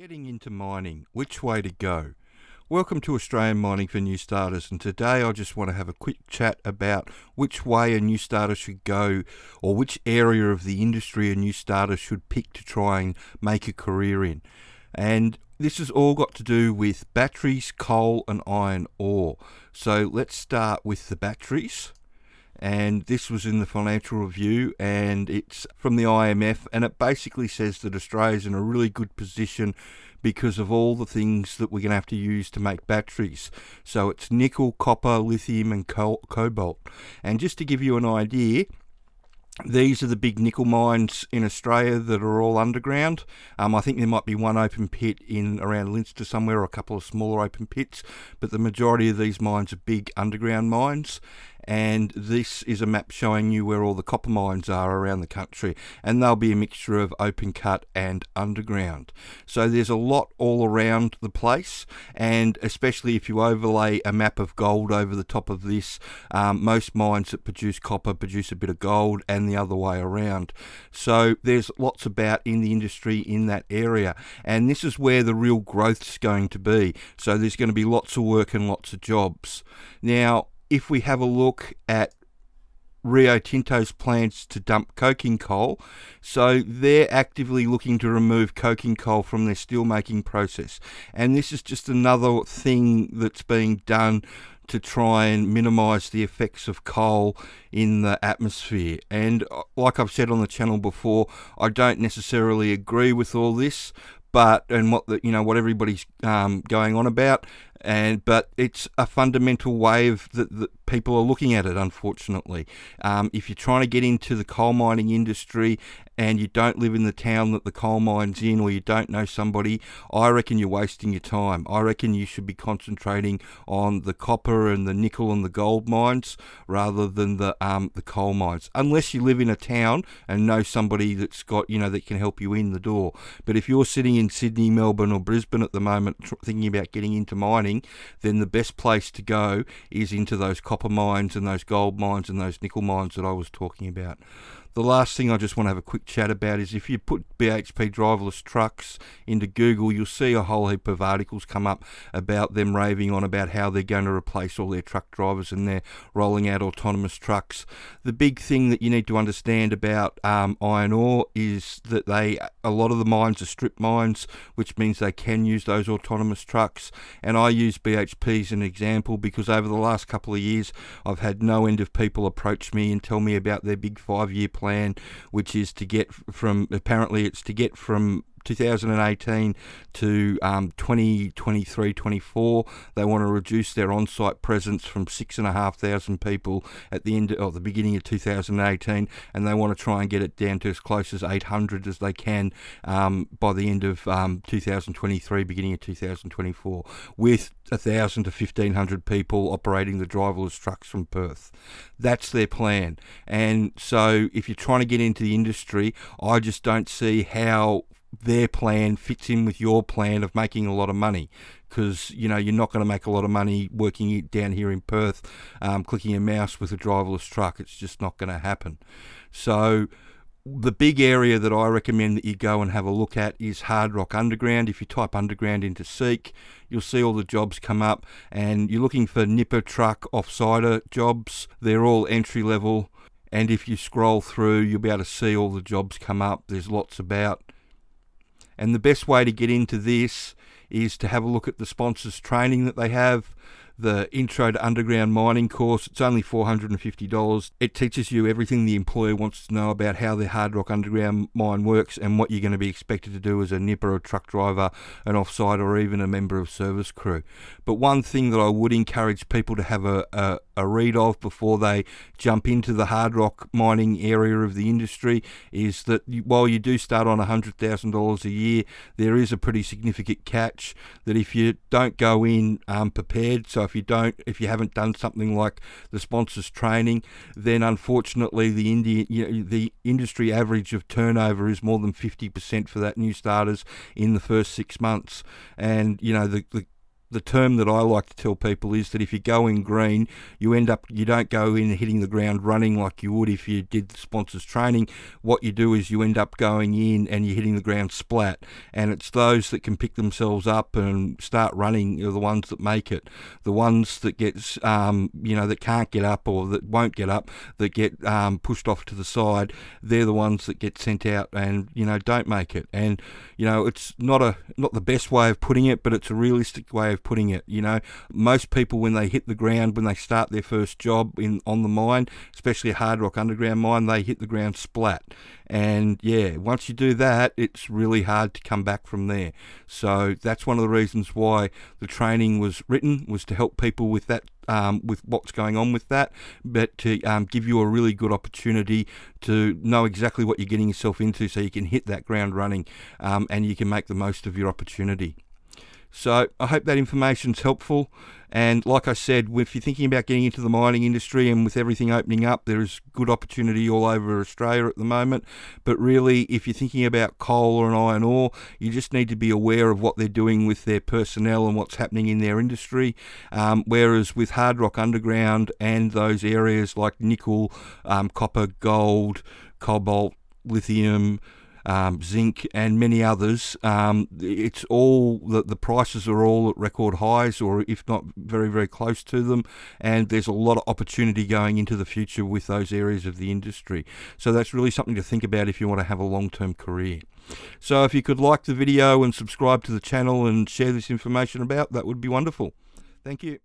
Getting into mining, which way to go? Welcome to Australian Mining for New Starters, and today I just want to have a quick chat about which way a new starter should go, or which area of the industry a new starter should pick to try and make a career in. And this has all got to do with batteries, coal and iron ore. So let's start with the batteries. And this was in the Financial Review, and it's from the IMF, and it basically says that Australia's in a really good position because of all the things that we're going to have to use to make batteries. So it's nickel, copper, lithium and cobalt. And just to give you an idea, these are the big nickel mines in Australia that are all underground. I think there might be one open pit in around Leinster somewhere, or a couple of smaller open pits, but the majority of these mines are big underground mines. And this is a map showing you where all the copper mines are around the country, and they'll be a mixture of open cut and underground. So there's a lot all around the place, and especially if you overlay a map of gold over the top of this, most mines that produce copper produce a bit of gold and the other way around. So there's lots about in the industry in that area, and this is where the real growth's going to be. So there's going to be lots of work and lots of jobs. Now, if we have a look at Rio Tinto's plans to dump coking coal, so they're actively looking to remove coking coal from their steelmaking process. And this is just another thing that's being done to try and minimise the effects of coal in the atmosphere. And like I've said on the channel before, I don't necessarily agree with all this, but what everybody's going on about, but it's a fundamental way of that people are looking at it. Unfortunately, if you're trying to get into the coal mining industry and you don't live in the town that the coal mine's in, or you don't know somebody, I reckon you're wasting your time. I reckon you should be concentrating on the copper and the nickel and the gold mines rather than the coal mines, unless you live in a town and know somebody that's got that can help you in the door. But if you're sitting in Sydney, Melbourne or Brisbane at the moment thinking about getting into mining, then the best place to go is into those copper mines and those gold mines and those nickel mines that I was talking about. The last thing I just want to have a quick chat about is if you put BHP driverless trucks into Google, you'll see a whole heap of articles come up about them raving on about how they're going to replace all their truck drivers and they're rolling out autonomous trucks. The big thing that you need to understand about iron ore is that a lot of the mines are strip mines, which means they can use those autonomous trucks. And I use BHP as an example because over the last couple of years, I've had no end of people approach me and tell me about their big 5-year plan, which is to get from 2018 to 2023-24. They want to reduce their on-site presence from 6,500 people at the beginning of 2018, and they want to try and get it down to as close as 800 as they can by the end of 2023, beginning of 2024, with 1,000 to 1,500 people operating the driverless trucks from Perth. That's their plan. And so if you're trying to get into the industry, I just don't see how their plan fits in with your plan of making a lot of money, because you're not going to make a lot of money working down here in Perth, clicking a mouse with a driverless truck. It's just not going to happen. So the big area that I recommend that you go and have a look at is hardrock underground. If you type underground into Seek, you'll see all the jobs come up, and you're looking for nipper truck offsider jobs. They're all entry level, and if you scroll through, you'll be able to see all the jobs come up. There's lots about. And the best way to get into this is to have a look at the sponsors training that they have. The Intro to Underground Mining course, it's only $450. It teaches you everything the employer wants to know about how their hard rock underground mine works and what you're going to be expected to do as a nipper, a truck driver, an offsite, or even a member of service crew. But one thing that I would encourage people to have a read of before they jump into the hard rock mining area of the industry is that while you do start on $100,000 a year, there is a pretty significant catch that if you don't go in prepared, so if you haven't done something like the sponsors training, then unfortunately the industry average of turnover is more than 50% for that new starters in the first 6 months. And the the term that I like to tell people is that if you go in green, you don't go in hitting the ground running like you would if you did the sponsors training. What you do is you end up going in and you're hitting the ground splat, and it's those that can pick themselves up and start running are the ones that make it. The ones that gets that can't get up or that won't get up, that get pushed off to the side, they're the ones that get sent out and don't make it. And it's not the best way of putting it, but it's a realistic way of putting it. Most people, when they hit the ground, when they start their first job on the mine, especially a hard rock underground mine, they hit the ground splat. And once you do that, it's really hard to come back from there. So that's one of the reasons why the training was written, was to help people with that, with what's going on with that, but to give you a really good opportunity to know exactly what you're getting yourself into, so you can hit that ground running, and you can make the most of your opportunity. So I hope that information's helpful. And like I said, if you're thinking about getting into the mining industry, and with everything opening up, there is good opportunity all over Australia at the moment. But really, if you're thinking about coal or an iron ore, you just need to be aware of what they're doing with their personnel and what's happening in their industry. Whereas with hard rock underground and those areas like nickel, copper, gold, cobalt, lithium, zinc and many others, it's all the prices are all at record highs, or if not very, very close to them, and there's a lot of opportunity going into the future with those areas of the industry. So that's really something to think about if you want to have a long-term career. So if you could like the video and subscribe to the channel and share this information about, that would be wonderful. Thank you.